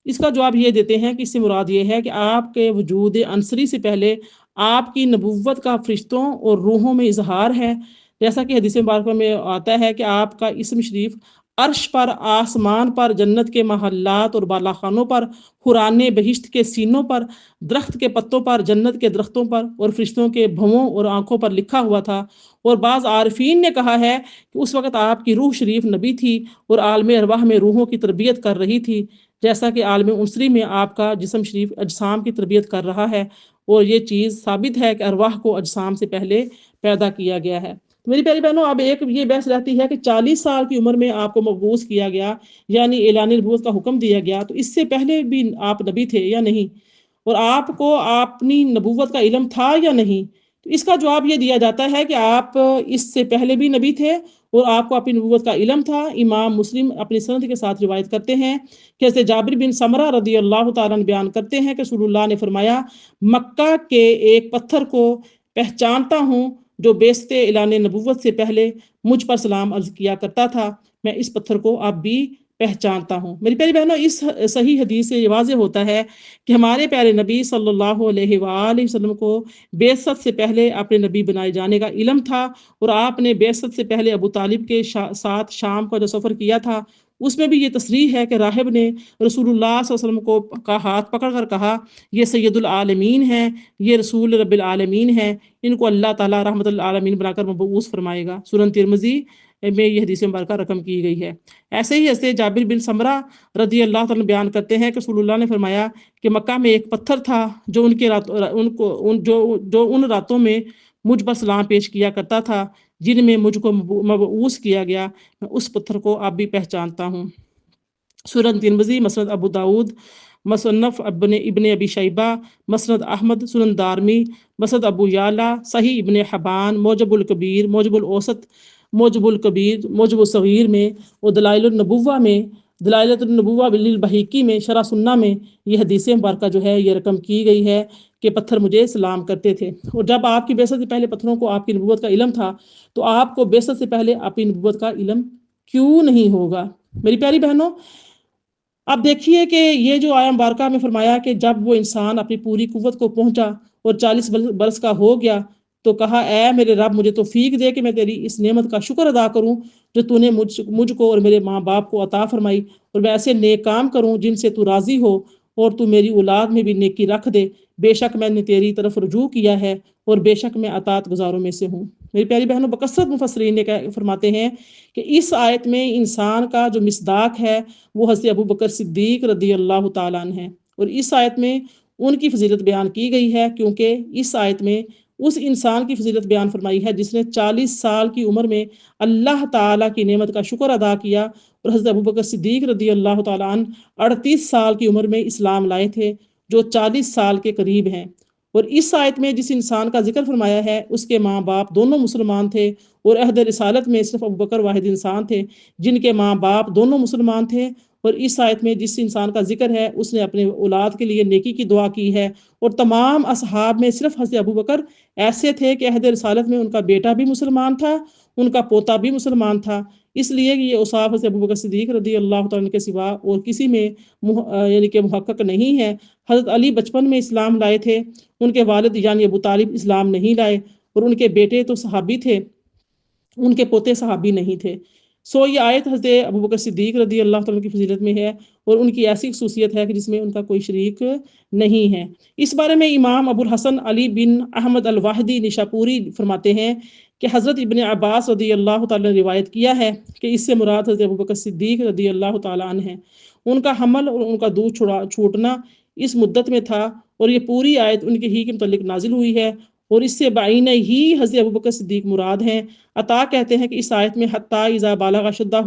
اس کا جواب یہ دیتے ہیں کہ اس سے مراد یہ ہے کہ آپ کے وجود عنصری سے پہلے آپ کی نبوت کا فرشتوں اور روحوں میں اظہار ہے، جیسا کہ حدیث مبارکہ میں آتا ہے کہ آپ کا اسم شریف عرش پر، آسمان پر، جنت کے محلات اور بالاخانوں پر، حوران بہشت کے سینوں پر، درخت کے پتوں پر، جنت کے درختوں پر، اور فرشتوں کے بھووں اور آنکھوں پر لکھا ہوا تھا۔ اور بعض عارفین نے کہا ہے کہ اس وقت آپ کی روح شریف نبی تھی اور عالم ارواح میں روحوں کی تربیت کر رہی تھی، جیسا کہ عالم عنصری میں آپ کا جسم شریف اجسام کی تربیت کر رہا ہے، اور یہ چیز ثابت ہے کہ ارواح کو اجسام سے پہلے پیدا کیا گیا ہے۔ میری پیاری بہنوں، اب ایک یہ بحث رہتی ہے کہ 40 سال کی عمر میں آپ کو مبعوث کیا گیا، یعنی اعلان نبوت کا حکم دیا گیا، تو اس سے پہلے بھی آپ نبی تھے یا نہیں، اور آپ کو اپنی نبوت کا علم تھا یا نہیں؟ تو اس کا جواب یہ دیا جاتا ہے کہ آپ اس سے پہلے بھی نبی تھے اور آپ کو اپنی نبوت کا علم تھا۔ امام مسلم اپنی سند کے ساتھ روایت کرتے ہیں کہ حضرت جابر بن سمرہ رضی اللہ تعالیٰ عنہ بیان کرتے ہیں کہ رسول اللہ نے فرمایا، مکہ کے ایک پتھر کو پہچانتا ہوں جو بیست اعلان نبوت سے پہلے مجھ پر سلام عرض کیا کرتا تھا، میں اس پتھر کو اب بھی پہچانتا ہوں۔ میری پیاری بہنوں، اس صحیح حدیث سے یہ واضح ہوتا ہے کہ ہمارے پیارے نبی صلی اللہ علیہ وآلہ وسلم کو بعثت سے پہلے اپنے نبی بنائے جانے کا علم تھا، اور آپ نے بعثت سے پہلے ابو طالب کے ساتھ شام کا جو سفر کیا تھا اس میں بھی یہ تصریح ہے کہ راہب نے رسول اللہ صلی اللہ علیہ وسلم کو کا ہاتھ پکڑ کر کہا یہ سید العالمین ہیں، یہ رسول رب العالمین ہیں، ان کو اللہ تعالیٰ رحمت العالمین بنا کر مبعوث فرمائے گا۔ سنن ترمذی میں یہ حدیث مبارکہ رقم کی گئی ہے۔ ایسے ہی حضرت جابر بن سمرہ رضی اللہ تعالیٰ بیان کرتے ہیں کہ رسول اللہ نے فرمایا کہ مکہ میں ایک پتھر تھا جو ان راتوں میں مجھ پر سلام پیش کیا کرتا تھا جن میں مجھ کو مبعوث کیا گیا، میں اس پتھر کو اب بھی پہچانتا ہوں۔ سنن ترمذی، مسند ابو داود، مصنف ابن ابی شیبہ، مسند احمد، سنن دارمی، مسند ابو یعلا، صحیح ابن حبان، موجب الکبیر، موجب الاوسط، موجب الکبیر، موجب الصغیر میں، اور دلائل النبوہ میں، دلائل النبوہ للبہیقی میں، شرح سنہ میں یہ حدیث مبارکہ جو ہے یہ رقم کی گئی ہے کہ پتھر مجھے سلام کرتے تھے۔ اور جب آپ کی بعثت سے پہلے پتھروں کو آپ کی نبوت کا علم تھا تو آپ کو بعثت سے پہلے اپنی نبوت کا علم کیوں نہیں ہوگا؟ میری پیاری بہنوں، اب دیکھیے کہ یہ جو آیہ مبارکہ میں فرمایا کہ جب وہ انسان اپنی پوری قوت کو پہنچا اور 40 برس کا ہو گیا تو کہا اے میرے رب مجھے توفیق دے کہ میں تیری اس نعمت کا شکر ادا کروں جو تو نے مجھ کو اور میرے ماں باپ کو عطا فرمائی، اور میں ایسے نیک کام کروں جن سے تو راضی ہو، اور تو میری اولاد میں بھی نیکی رکھ دے، بے شک میں نے تیری طرف رجوع کیا ہے اور بے شک میں اطاعت گزاروں میں سے ہوں۔ میری پیاری بہنوں، بکثرت مفسرین نے فرماتے ہیں کہ اس آیت میں انسان کا جو مصداق ہے وہ حضرت ابوبکر صدیق رضی اللہ تعالیٰ عنہ ہے، اور اس آیت میں ان کی فضیلت بیان کی گئی ہے کیونکہ اس آیت میں اس انسان کی فضیلت بیان فرمائی ہے جس نے 40 سال کی عمر میں اللہ تعالیٰ کی نعمت کا شکر ادا کیا، اور حضرت ابوبکر صدیق رضی اللہ تعالیٰ عنہ 38 سال کی عمر میں اسلام لائے تھے جو 40 سال کے قریب ہیں۔ اور اس آیت میں جس انسان کا ذکر فرمایا ہے اس کے ماں باپ دونوں مسلمان تھے، اور عہد رسالت میں صرف ابوبکر واحد انسان تھے جن کے ماں باپ دونوں مسلمان تھے۔ اور اس آیت میں جس انسان کا ذکر ہے اس نے اپنے اولاد کے لیے نیکی کی دعا کی ہے، اور تمام اصحاب میں صرف حضرت ابوبکر ایسے تھے کہ عہد رسالت میں ان کا بیٹا بھی مسلمان تھا، ان کا پوتا بھی مسلمان تھا، اس لیے کہ یہ اوصاف حضرت ابوبکر صدیق رضی اللہ تعالیٰ کے سوا اور کسی میں یعنی کہ محقق نہیں ہے۔ حضرت علی بچپن میں اسلام لائے تھے، ان کے والد یعنی ابو طالب اسلام نہیں لائے، اور ان کے بیٹے تو صحابی تھے، ان کے پوتے صحابی نہیں تھے۔ یہ آیت حضرت ابوبکر صدیق رضی اللہ تعالیٰ کی فضیلت میں ہے، اور ان کی ایسی خصوصیت ہے کہ جس میں ان کا کوئی شریک نہیں ہے۔ اس بارے میں امام ابو الحسن علی بن احمد الواحدی نشاپوری فرماتے ہیں کہ حضرت ابن عباس رضی اللہ تعالیٰ نے روایت کیا ہے کہ اس سے مراد حضرت ابوبکر صدیق رضی اللہ تعالیٰ عنہ ہیں۔ ان کا حمل اور ان کا دودھ چھوٹنا اس مدت میں تھا، اور یہ پوری آیت ان کے ہی کے متعلق نازل ہوئی ہے، اور اس سے بعین ہی حضرت ابوبکر صدیق مراد ہیں۔ عطا کہتے ہیں کہ اس آیت میں حتیٰ اذا بالغ اشدہ،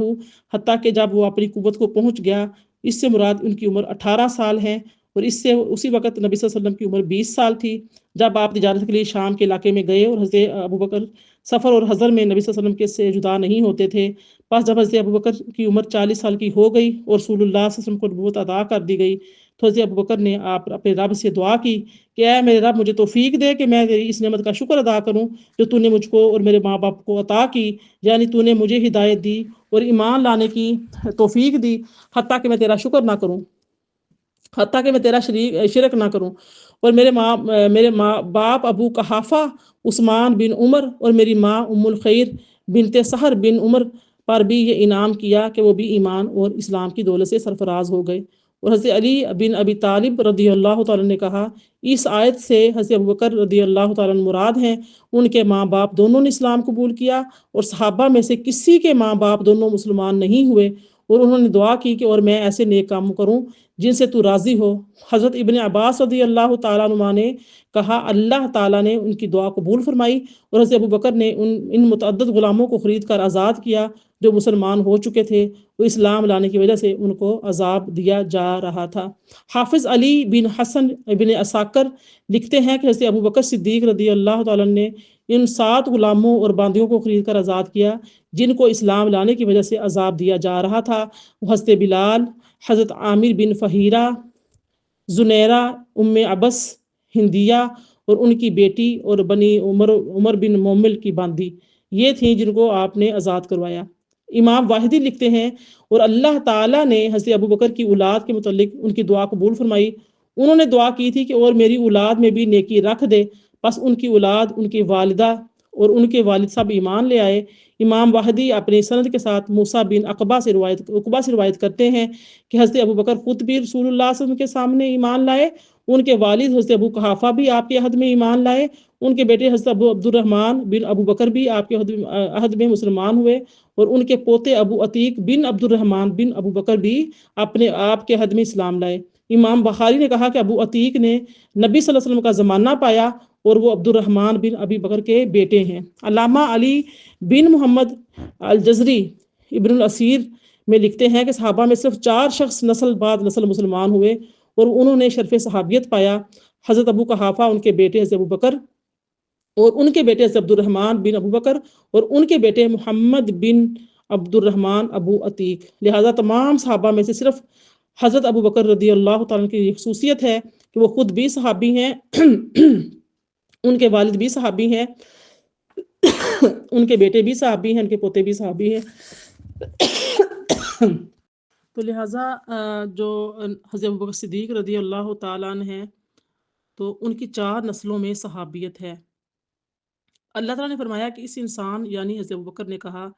حتیٰ کہ جب وہ اپنی قوت کو پہنچ گیا، اس سے مراد ان کی عمر 18 سال ہے، اور اس سے اسی وقت نبی صلی اللہ علیہ وسلم کی عمر 20 سال تھی جب آپ تجارت کے لیے شام کے علاقے میں گئے، اور حضرت ابوبکر سفر اور حضر میں نبی صلی اللہ علیہ وسلم کے سے جدا نہیں ہوتے تھے۔ پس جب حضرت ابوبکر کی عمر 40 سال کی ہو گئی اور رسول اللہ صلی اللہ علیہ وسلم کو نبوت عطا کر دی گئی تو حضرت ابوبکر نے اپنے رب سے دعا کی کہ اے میرے رب مجھے توفیق دے کہ میں تیری اس نعمت کا شکر ادا کروں جو تو نے مجھ کو اور میرے ماں باپ کو عطا کی، یعنی تو نے مجھے ہدایت دی اور ایمان لانے کی توفیق دی، حتیٰ کہ میں تیرا شکر نہ کروں، حتیٰ کہ میں تیرا شرک نہ کروں، اور میرے ماں باپ ابو قحافہ عثمان بن عمر اور میری ماں ام الخیر بنت سہر بن عمر پر بھی یہ انعام کیا کہ وہ بھی ایمان اور اسلام کی دولت سے سرفراز ہو گئے۔ اور حضرت علی بن ابی طالب رضی اللہ تعالیٰ نے کہا اس آیت سے حضرت ابوبکر رضی اللہ تعالیٰ مراد ہیں، ان کے ماں باپ دونوں نے اسلام قبول کیا، اور صحابہ میں سے کسی کے ماں باپ دونوں مسلمان نہیں ہوئے، اور انہوں نے دعا کی کہ اور میں ایسے نیک کام کروں جن سے تو راضی ہو۔ حضرت ابن عباس رضی اللہ تعالیٰ عنہ نے کہا اللہ تعالیٰ نے ان کی دعا قبول فرمائی، اور حضرت ابوبکر نے ان متعدد غلاموں کو خرید کر آزاد کیا جو مسلمان ہو چکے تھے، وہ اسلام لانے کی وجہ سے ان کو عذاب دیا جا رہا تھا۔ حافظ علی بن حسن بن عساکر لکھتے ہیں کہ حضرت ابوبکر صدیق رضی اللہ تعالیٰ نے ان 7 غلاموں اور باندیوں کو خرید کر آزاد کیا جن کو اسلام لانے کی وجہ سے عذاب دیا جا رہا تھا۔ وہ حضرت بلال، حضرت عامر بن فہیرہ، زنیرہ ام عبس، ہندیہ اور ان کی بیٹی، اور بنی عمر بن مومل کی باندی، یہ تھیں جن کو آپ نے آزاد کروایا۔ امام واحدی لکھتے ہیں اور اللہ تعالیٰ نے حضرت ابوبکر کی اولاد کے متعلق ان کی دعا قبول فرمائی، انہوں نے دعا کی تھی کہ اور میری اولاد میں بھی نیکی رکھ دے، پس ان کی اولاد، ان کی والدہ اور ان کے والد صاحب ایمان لے آئے۔ امام واحدی اپنی سند کے ساتھ موسیٰ بن عقبہ سے روایت کرتے ہیں کہ حضرت ابو بکر خود بھی رسول اللہ صلی اللہ علیہ وسلم کے سامنے ایمان لائے، ان کے والد حضرت ابو قحافہ بھی آپ کے عہد میں ایمان لائے، ان کے بیٹے حضرت ابو عبد الرحمن بن ابو بکر بھی آپ کے عہد میں مسلمان ہوئے، اور ان کے پوتے ابو عتیق بن عبد الرحمن بن ابو بکر بھی اپنے آپ کے عہد میں اسلام لائے۔ امام بخاری نے کہا کہ ابو عتیق نے نبی صلی اللہ علیہ وسلم کا زمانہ پایا اور وہ عبد الرحمن بن ابی بکر کے بیٹے ہیں۔ علامہ علی بن محمد الجزری ابن الاسیر میں لکھتے ہیں کہ صحابہ میں صرف 4 شخص نسل بعد نسل مسلمان ہوئے اور انہوں نے شرف صحابیت پایا: حضرت ابو قحافہ، ان کے بیٹے حضرت ابو بکر، اور ان کے بیٹے حضرت عبد الرحمن بن ابو بکر، اور ان کے بیٹے محمد بن عبد الرحمن ابو عتیق۔ لہٰذا تمام صحابہ میں سے صرف حضرت ابو بکر رضی اللہ تعالیٰ کی یہ خصوصیت ہے کہ وہ خود بھی صحابی ہیں، ان کے والد بھی صحابی ہیں، ان کے بیٹے بھی صحابی ہیں، ان کے پوتے بھی صحابی ہیں۔ تو لہٰذا جو حضرت ابو بکر صدیق رضی اللہ تعالیٰ عنہ ہیں تو ان کی 4 نسلوں میں صحابیت ہے۔ اللہ تعالیٰ نے فرمایا کہ اس انسان یعنی حضرت ابو بکر نے کہا،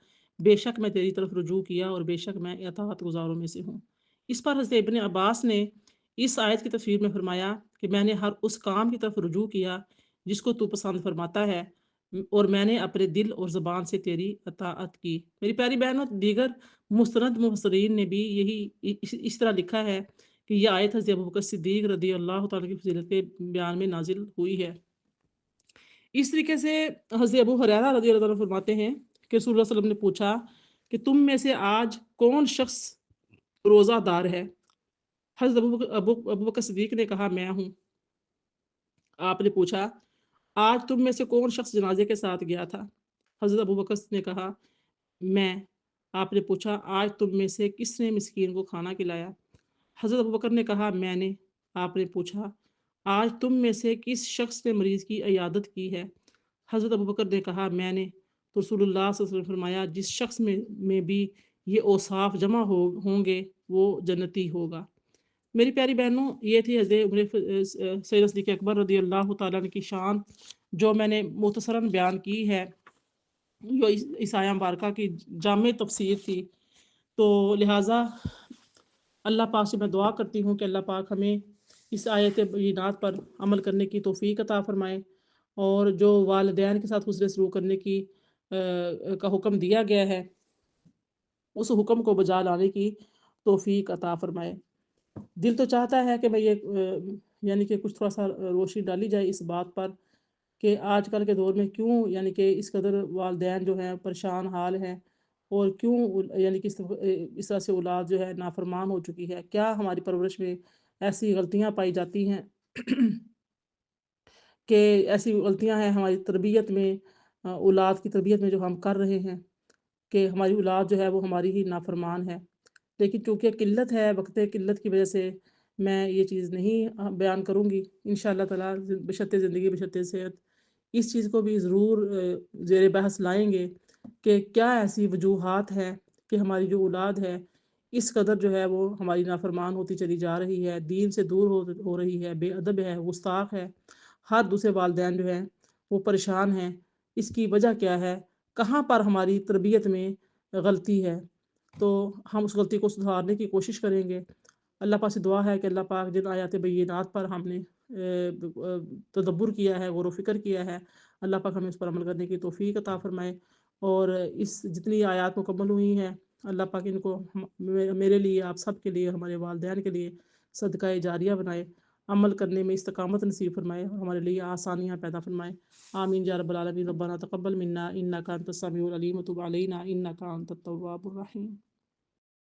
بے شک میں تیری طرف رجوع کیا اور بے شک میں اطاعت گزاروں میں سے ہوں۔ اس پر حضرت ابن عباس نے اس آیت کی تفسیر میں فرمایا کہ میں نے ہر اس کام کی طرف رجوع کیا جس کو تو پسند فرماتا ہے، اور میں نے اپنے دل اور زبان سے تیری اطاعت کی۔ میری پیاری بہنوں، دیگر مستند مفسرین نے بھی یہی اس طرح لکھا ہے کہ یہ آیت حضرت ابو بکر صدیق رضی اللہ تعالیٰ کی فضیلت کے بیان میں نازل ہوئی ہے۔ اس طریقے سے حضرت ابو ہریرہ رضی اللہ عنہ فرماتے ہیں کہ رسول اللہ صلی اللہ علیہ وسلم نے پوچھا کہ تم میں سے آج کون شخص روزہ دار ہے؟ حضرت ابو بکر صدیق نے کہا میں ہوں۔ آپ نے پوچھا آج تم میں سے کون شخص جنازے کے ساتھ گیا تھا؟ حضرت ابو بکر نے کہا میں۔ آپ نے پوچھا آج تم میں سے کس نے مسکین کو کھانا کھلایا؟ حضرت ابو بکر نے کہا میں نے۔ آپ نے پوچھا آج تم میں سے کس شخص نے مریض کی عیادت کی ہے؟ حضرت ابو بکر نے کہا میں نے۔ تو رسول اللہ صلی اللہ علیہ وسلم نے فرمایا جس شخص میں بھی یہ اوصاف جمع ہوں گے وہ جنتی ہوگا۔ میری پیاری بہنوں، یہ تھی حضرت سیدنا صدیق اکبر رضی اللہ تعالیٰ عنہ کی شان جو میں نے مختصراً بیان کی ہے، جو اس آیہ مبارکہ کی جامع تفسیر تھی۔ تو لہٰذا اللہ پاک سے میں دعا کرتی ہوں کہ اللہ پاک ہمیں اس آیت بینات پر عمل کرنے کی توفیق عطا فرمائے، اور جو والدین کے ساتھ حسن سلوک کرنے کا حکم دیا گیا ہے اس حکم کو بجا لانے کی توفیق عطا فرمائے۔ دل تو چاہتا ہے کہ میں یعنی کہ کچھ تھوڑا سا روشنی ڈالی جائے اس بات پر کہ آج کل کے دور میں کیوں یعنی کہ اس قدر والدین جو ہیں پریشان حال ہیں، اور کیوں یعنی کہ اس طرح سے اولاد جو ہے نافرمان ہو چکی ہے۔ کیا ہماری پرورش میں ایسی غلطیاں پائی جاتی ہیں کہ ایسی غلطیاں ہیں ہماری تربیت میں، اولاد کی تربیت میں جو ہم کر رہے ہیں کہ ہماری اولاد جو ہے وہ ہماری ہی نافرمان ہے۔ لیکن چونکہ قلت ہے، وقت قلت کی وجہ سے میں یہ چیز نہیں بیان کروں گی۔ انشاءاللہ تعالیٰ بشرط زندگی بشرط صحت اس چیز کو بھی ضرور زیر بحث لائیں گے کہ کیا ایسی وجوہات ہیں کہ ہماری جو اولاد ہے اس قدر جو ہے وہ ہماری نافرمان ہوتی چلی جا رہی ہے، دین سے دور ہو رہی ہے، بے ادب ہے، گستاخ ہے، ہر دوسرے والدین جو ہیں وہ پریشان ہیں۔ اس کی وجہ کیا ہے؟ کہاں پر ہماری تربیت میں غلطی ہے؟ تو ہم اس غلطی کو سدھارنے کی کوشش کریں گے۔ اللہ پاک سے دعا ہے کہ اللہ پاک جن آیات بینات پر ہم نے تدبر کیا ہے، غور و فکر کیا ہے، اللہ پاک ہمیں اس پر عمل کرنے کی توفیق عطا فرمائے، اور اس جتنی آیات مکمل ہوئی ہیں اللہ پاک ان کو میرے لیے، آپ سب کے لیے، ہمارے والدین کے لیے صدقہ جاریہ بنائے، عمل کرنے میں استقامت نصیب فرمائے، ہمارے لیے آسانیاں پیدا فرمائے۔ آمین یا رب العالمین۔ ربنا تقبل منا انک انت السمیع العلیم وتب علینا انک انت التواب الرحیم۔